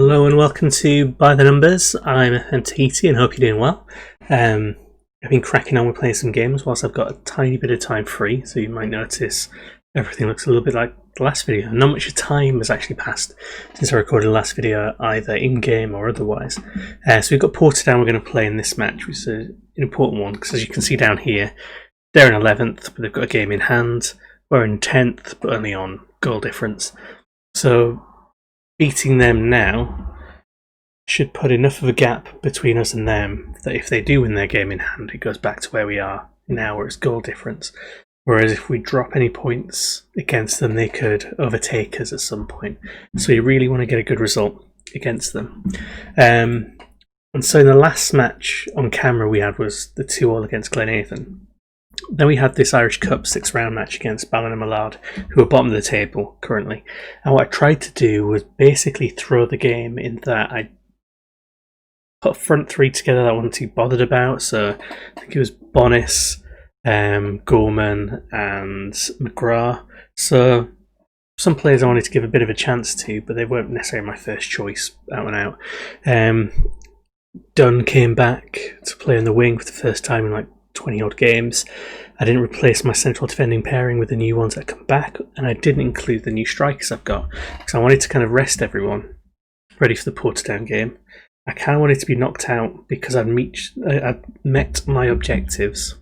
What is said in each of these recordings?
Hello and welcome to By the Numbers. I'm FM Tahiti and hope you're doing well. I've been cracking on with playing some games whilst I've got a tiny bit of time free, so you might notice everything looks a little bit like the last video. Not much time has actually passed since I recorded the last video, either in-game or otherwise. So we've got Portadown we're going to play in this match, which is an important one, because as you can see down here, they're in 11th, but they've got a game in hand. We're in 10th, but only on goal difference. So beating them now should put enough of a gap between us and them that if they do win their game in hand, it goes back to where we are now, where it's goal difference. Whereas if we drop any points against them, they could overtake us at some point. So you really want to get a good result against them. And so in the last match on camera we had was the 2-2 against Glenavon. Then we had this Irish Cup 6th round match against Ballinamullard, who are bottom of the table currently. And what I tried to do was basically throw the game in that I put a front three together that I wasn't too bothered about. So I think it was Bonis, Gorman and McGrath. So some players I wanted to give a bit of a chance to, but they weren't necessarily my first choice out and out. Dunn came back to play in the wing for the first time in like 20 odd games. I didn't replace my central defending pairing with the new ones that come back, and I didn't include the new strikers I've got because I wanted to kind of rest everyone ready for the Portadown game. I kind of wanted to be knocked out because I'd met my objectives.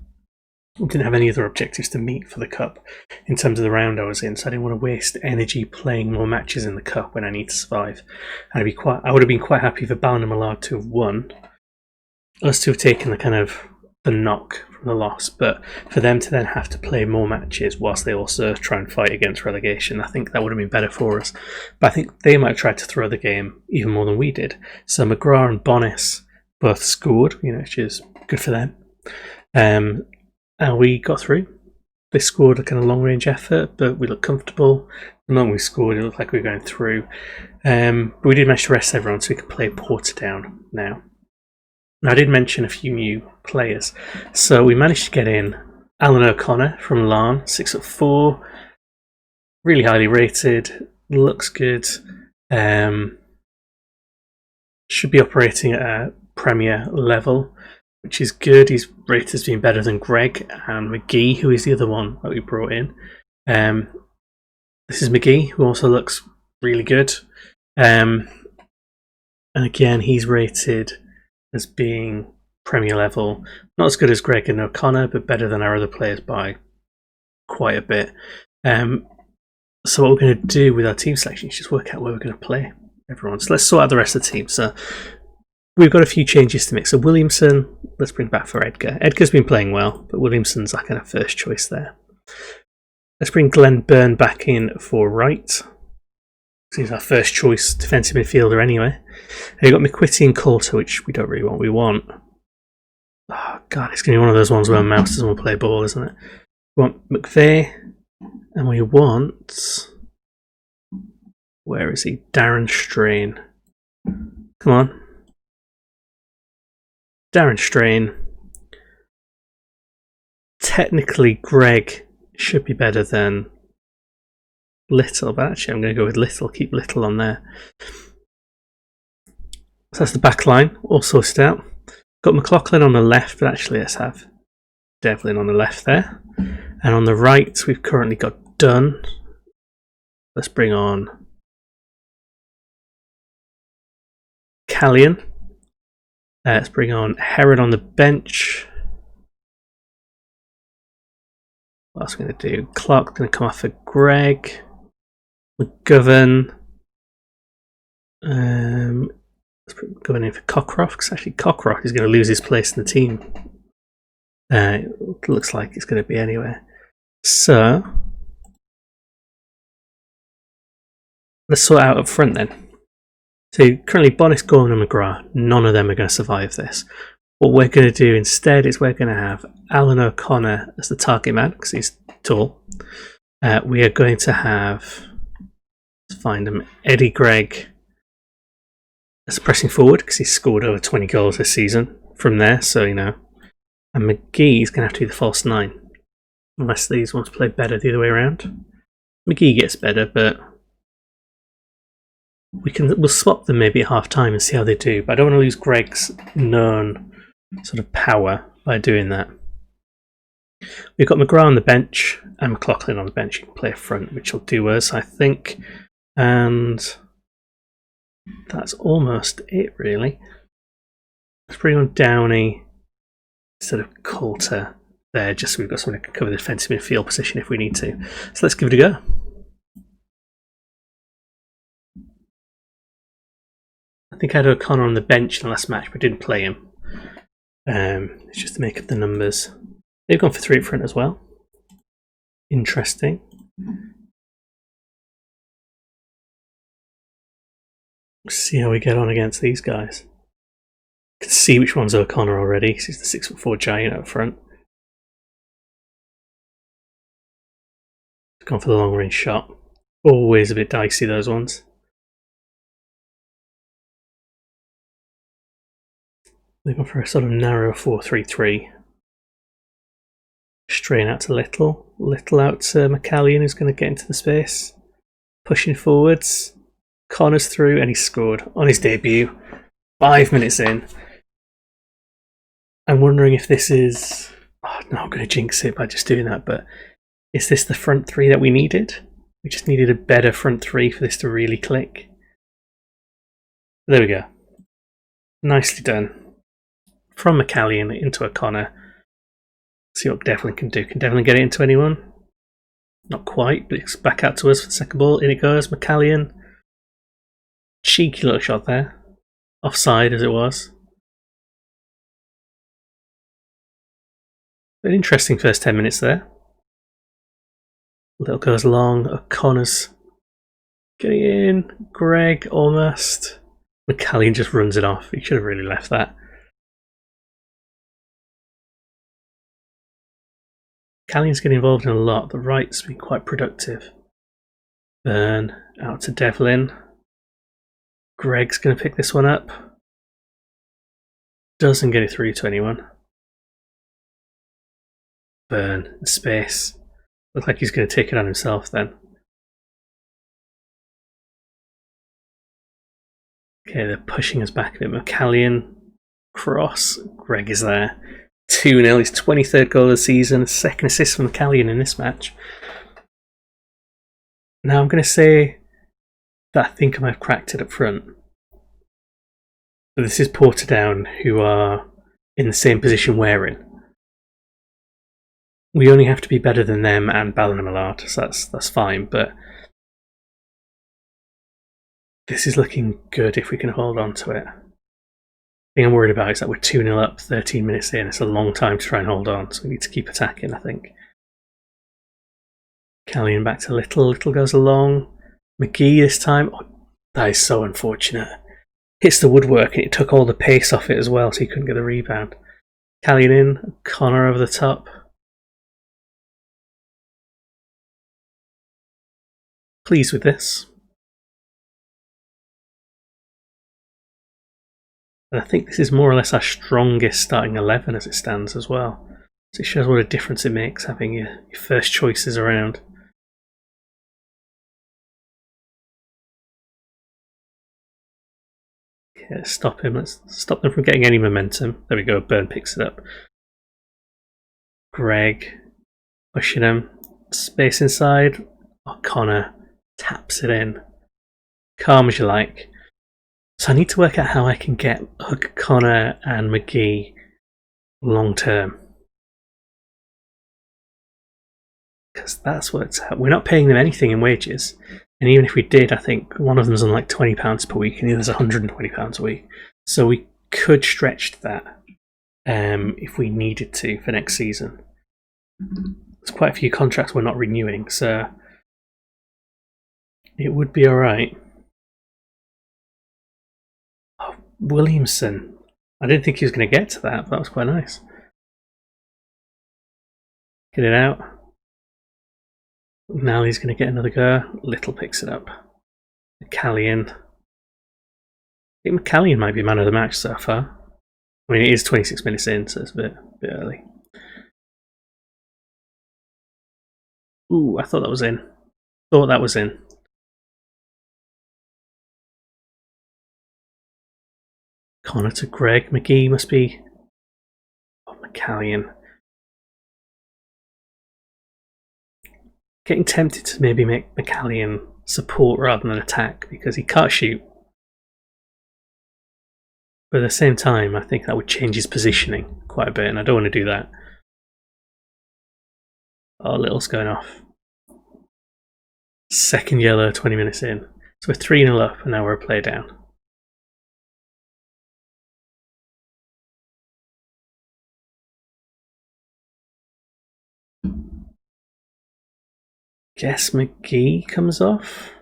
I didn't have any other objectives to meet for the cup in terms of the round I was in, so I didn't want to waste energy playing more matches in the cup when I need to survive. And I would have been quite happy for Ballinamullard to have won, us to have taken the knock from the loss, but for them to then have to play more matches whilst they also try and fight against relegation, I think that would have been better for us. But I think they might have tried to throw the game even more than we did. So McGrath and Bonis both scored, which is good for them. And we got through. They scored a kind of long range effort, but we looked comfortable. The moment we scored, it looked like we were going through. But we did manage to rest everyone so we could play Portadown now. Now, I did mention a few new players. So we managed to get in Alan O'Connor from Larne, 6'4", really highly rated, looks good. Should be operating at a Premier level, which is good. He's rated as being better than Greg and McGee, who is the other one that we brought in. This is McGee, who also looks really good. And again, he's rated as being Premier level. Not as good as Greg and O'Connor, but better than our other players by quite a bit. So what we're going to do with our team selection is just work out where we're going to play everyone. So let's sort out the rest of the team. So we've got a few changes to make. So Williamson, let's bring back for Edgar. Edgar's been playing well, but Williamson's our kind of first choice there. Let's bring Glenn Byrne back in for right. He's our first choice defensive midfielder anyway. And you've got McQuitty and Coulter, which we don't really want. We want... Oh, God, it's going to be one of those ones where Mouse doesn't want to play ball, isn't it? We want McVeigh, and we want... Where is he? Darren Strain. Come on. Darren Strain. Technically, Greg should be better than Little, but actually I'm going to go with Little, keep Little on there. So that's the back line, all sorted out. Got McLaughlin on the left, but actually let's have Devlin on the left there. And on the right, we've currently got Dunn. Let's bring on Callion. Let's bring on Heron on the bench. What else am I going to do? Clark's going to come off for Greg. McGovern. Let's put McGovern in for Cockcroft, because actually Cockcroft is going to lose his place in the team. It looks like it's going to be anyway. So let's sort out up front then. So currently Bonis, Gorman and McGrath, none of them are going to survive this. What we're going to do instead is we're going to have Alan O'Connor as the target man, because he's tall. We are going to have... Let's find him. Eddie Gregg as pressing forward because he's scored over 20 goals this season from there, so And McGee's going to have to be the false 9. Unless these ones play better the other way around. McGee gets better, but we'll swap them maybe at half time and see how they do, but I don't want to lose Greg's known sort of power by doing that. We've got McGrath on the bench and McLaughlin on the bench. You can play front, which will do us, I think. And that's almost it, really. Let's bring on Downey instead of Coulter there, just so we've got someone who can cover the defensive midfield position if we need to. So let's give it a go. I think I had O'Connor on the bench in the last match, but didn't play him. It's just to make up the numbers. They've gone for 3 up front as well. Interesting. Let's see how we get on against these guys. You can see which one's O'Connor already. He's the 6'4" giant up front. Gone for the long range shot. Always a bit dicey, those ones. They've gone for a sort of narrow 4-3-3. Straying out to Little. Little out to McCallion, who's going to get into the space. Pushing forwards. Connor's through, and he scored on his debut. 5 minutes in. I'm wondering if this is... Oh, no, I'm going to jinx it by just doing that, but is this the front three that we needed? We just needed a better front three for this to really click. There we go. Nicely done. From McCallion into O'Connor. See what Devlin can do. Can Devlin get it into anyone? Not quite, but it's back out to us for the second ball. In it goes. McCallion. Cheeky little shot there. Offside as it was. An interesting first 10 minutes there. Little goes long. O'Connor's getting in. Greg almost. McCallion just runs it off. He should have really left that. McCallion's getting involved in a lot. The right's been quite productive. Burn out to Devlin. Greg's going to pick this one up. Doesn't get it through to anyone. Burn in space. Looks like he's going to take it on himself then. Okay, they're pushing us back a bit. McCallion, cross. Greg is there. 2-0, his 23rd goal of the season. Second assist from McCallion in this match. Now I'm going to say that I think I might have cracked it up front. But this is Portadown, who are in the same position we're in. We only have to be better than them and Ballinamallard, so that's fine, but this is looking good if we can hold on to it. The thing I'm worried about is that we're 2-0 up 13 minutes in. It's a long time to try and hold on, so we need to keep attacking, I think. Callian back to Little. Little goes along. McGee this time. Oh, that is so unfortunate. Hits the woodwork and it took all the pace off it as well, so he couldn't get the rebound. Callian in. Connor over the top. Pleased with this. And I think this is more or less our strongest starting 11 as it stands as well. So it shows what a difference it makes having your first choices around. Okay, let's stop him. Let's stop them from getting any momentum. There we go, Byrne picks it up. Greg pushing him. Space inside. O'Connor taps it in. Calm as you like. So I need to work out how I can get O'Connor and McGee long term. Because that's what's happening. We're not paying them anything in wages. And even if we did, I think one of them's on like £20 per week and the other's £120 a week. So we could stretch that if we needed to for next season. There's quite a few contracts we're not renewing, so it would be alright. Oh, Williamson. I didn't think he was going to get to that, but that was quite nice. Get it out. Now he's going to get another go. Little picks it up. McCallion. I think McCallion might be man of the match so far. I mean, it is 26 minutes in, so it's a bit early. Ooh, I thought that was in. Thought that was in. Connor to Greg. McGee must be... Oh, McCallion. Getting tempted to maybe make McCallion support rather than attack because he can't shoot. But at the same time, I think that would change his positioning quite a bit, and I don't want to do that. Oh, Little's going off. Second yellow, 20 minutes in. So we're 3-0 up, and now we're a play down. Guess McGee comes off.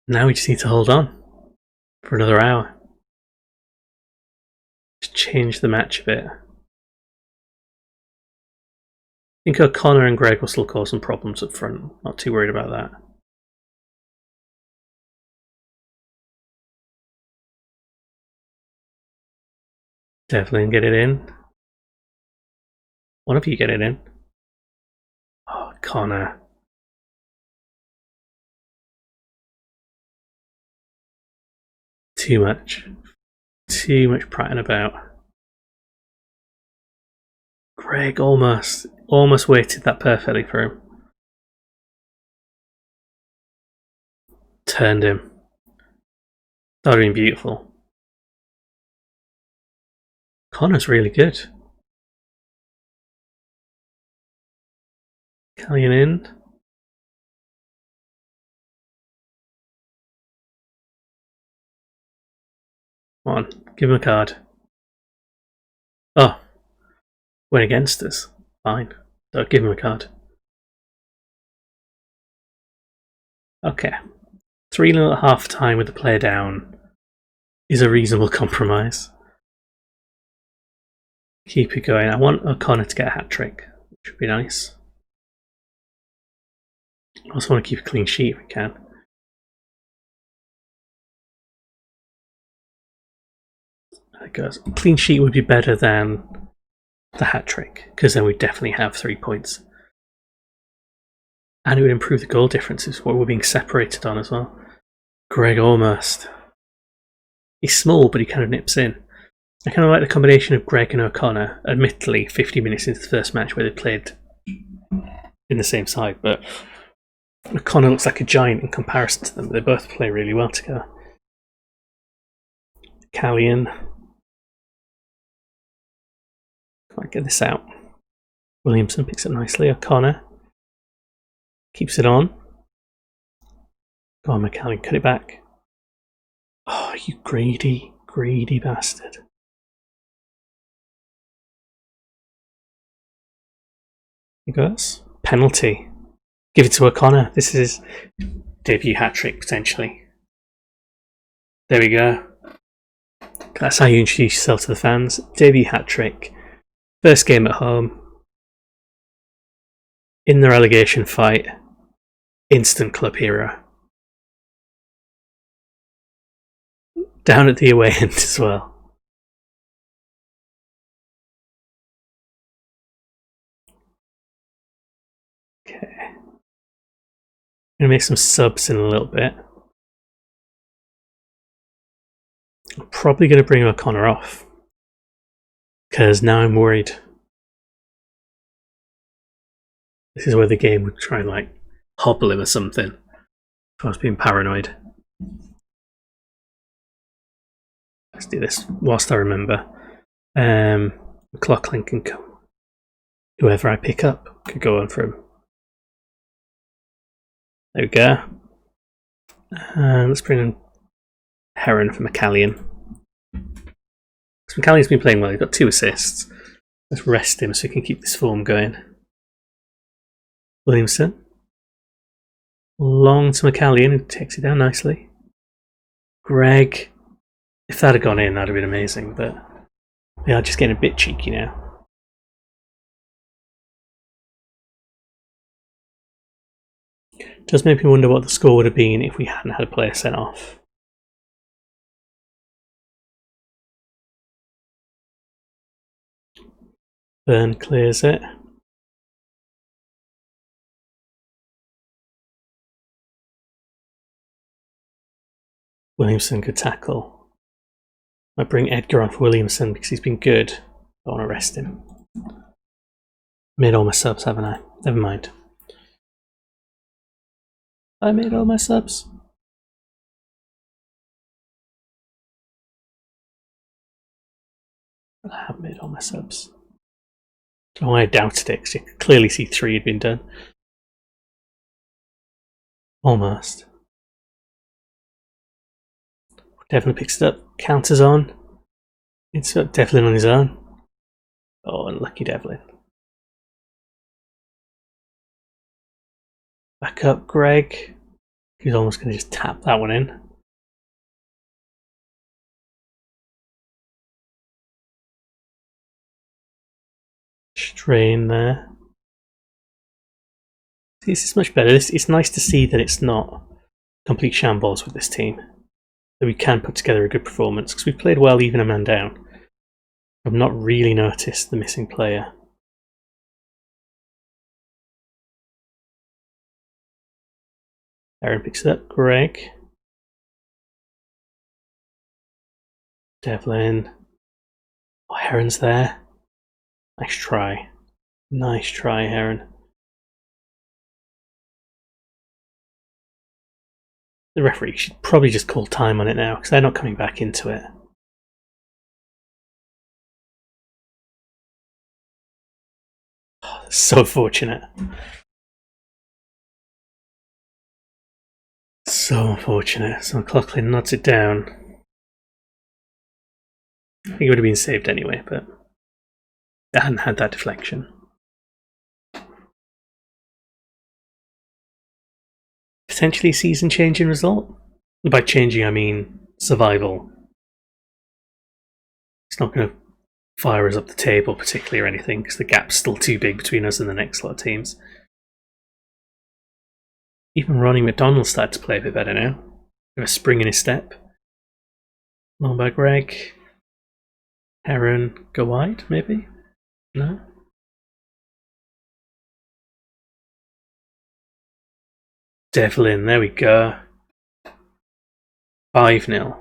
Now we just need to hold on for another hour. Just change the match a bit. I think O'Connor and Greg will still cause some problems up front. Not too worried about that. Devlin, get it in. One of you get it in. Oh, Connor. Too much. Too much prattling about. Greg almost weighted that perfectly for him. Turned him. That would have been beautiful. Connor's really good. Callion in. Come on, give him a card. Oh, went against us. Fine, don't give him a card. Okay, 3-0 at half time with the player down is a reasonable compromise. Keep it going. I want O'Connor to get a hat trick, which would be nice. I also want to keep a clean sheet if we can. There it goes. A clean sheet would be better than the hat trick, because then we'd definitely have 3 points. And it would improve the goal differences, what we're being separated on as well. Greg almost. He's small, but he kind of nips in. I kind of like the combination of Greg and O'Connor, admittedly 50 minutes into the first match where they played in the same side, but O'Connor looks like a giant in comparison to them. They both play really well together. Callion. Can't get this out. Williamson picks it nicely. O'Connor keeps it on. Go on, McCallion, cut it back. Oh, you greedy, greedy bastard. He goes. Penalty. Give it to O'Connor. This is his debut hat-trick, potentially. There we go. That's how you introduce yourself to the fans. Debut hat-trick. First game at home. In the relegation fight. Instant club hero. Down at the away end as well. Okay. I'm going to make some subs in a little bit. I'm probably going to bring O'Connor off. Because now I'm worried. This is where the game would try and like hobble him or something. If I was being paranoid. Let's do this whilst I remember. McLaughlin can come. Whoever I pick up could go on for him. There we go. Let's bring in Heron for McCallion. Because McCallion's been playing well, he's got 2 assists. Let's rest him so he can keep this form going. Williamson. Long to McCallion, who takes it down nicely. Greg. If that had gone in, that would have been amazing, but they are just getting a bit cheeky now. Does make me wonder what the score would have been if we hadn't had a player sent off. Burn clears it. Williamson could tackle. I bring Edgar on for Williamson because he's been good. I want to rest him. Made all my subs, haven't I? Never mind. I made all my subs. I have made all my subs. Oh, I doubted it because you could clearly see 3 had been done. Almost. Devlin picks it up, counters on. It's got Devlin on his own. Oh, unlucky Devlin. Back up, Greg. He's almost going to just tap that one in. Strain there. This is much better. It's nice to see that it's not complete shambles with this team. That we can put together a good performance because we've played well even a man down. I've not really noticed the missing player. Aaron picks it up. Greg. Devlin. Oh, Heron's there. Nice try. Nice try, Heron. The referee should probably just call time on it now because they're not coming back into it. Oh, that's so unfortunate. So unfortunate. So McLaughlin nods it down. I think it would have been saved anyway, but they hadn't had that deflection. Potentially season changing result. By changing, I mean survival. It's not going to fire us up the table particularly or anything because the gap's still too big between us and the next lot of teams. Even Ronnie McDonald started to play a bit better now. With a spring in his step. Long by Greg. Heron, go wide, maybe? No? Devlin, there we go. 5-0.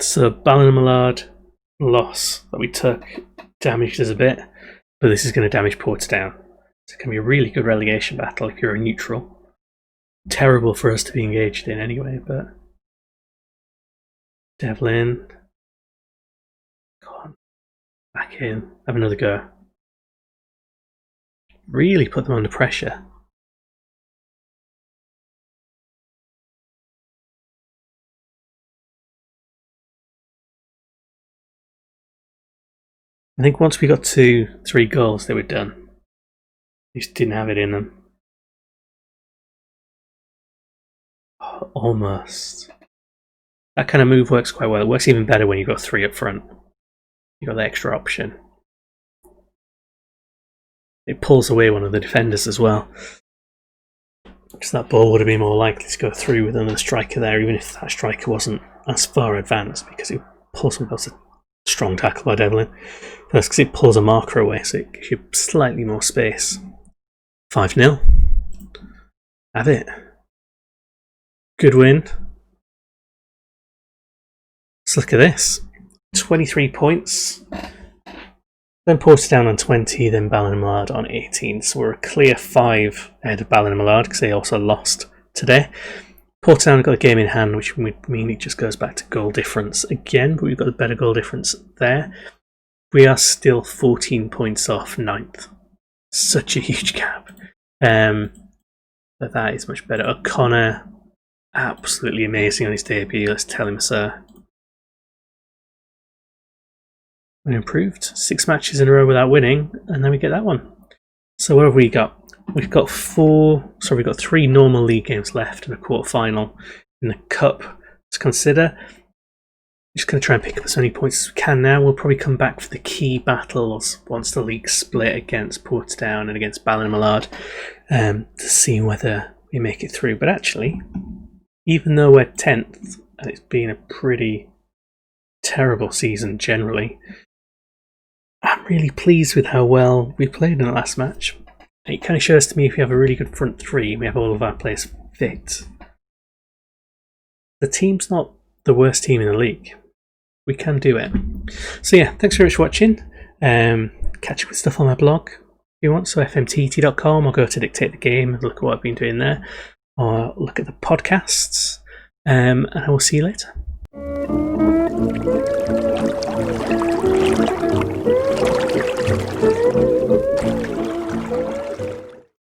So Ballinamallard loss that we took damaged us a bit, but this is going to damage Portsdown. So it can be a really good relegation battle if you're a neutral. Terrible for us to be engaged in anyway, but Devlin. Go on. Back in. Have another go. Really put them under pressure. I think once we got to 3 goals, they were done. They just didn't have it in them. Oh, almost. That kind of move works quite well. It works even better when you've got 3 up front. You've got the extra option. It pulls away one of the defenders as well. Because that ball would have been more likely to go through with another striker there, even if that striker wasn't as far advanced, because it pulls him past a strong tackle by Devlin. That's because it pulls a marker away, so it gives you slightly more space. 5-0. Have it. Good win. Let's look at this. 23 points. Then Portsdown on 20, then Ballinamallard on 18. So we're a clear 5 ahead of Ballinamallard because they also lost today. Portsdown got the game in hand, which would mean it just goes back to goal difference again, but we've got a better goal difference there. We are still 14 points off 9th. Such a huge gap. But that is much better. O'Connor, absolutely amazing on his debut. Let's tell him so. We improved 6 matches in a row without winning, and then we get that one. So what have we got? We've got 3 normal league games left and a quarter-final in the cup to consider. We're just going to try and pick up as many points as we can now. We'll probably come back for the key battles once the league split against Portsdown and against Ballinamallard to see whether we make it through. But actually, even though we're 10th, and it's been a pretty terrible season generally, I'm really pleased with how well we played in the last match. It kind of shows to me if we have a really good front three, we have all of our players fit. The team's not the worst team in the league. We can do it. So yeah, thanks very much for watching. Catch up with stuff on my blog if you want, so FM20.com, or go to Dictate the Game and look at what I've been doing there, or look at the podcasts, and I will see you later.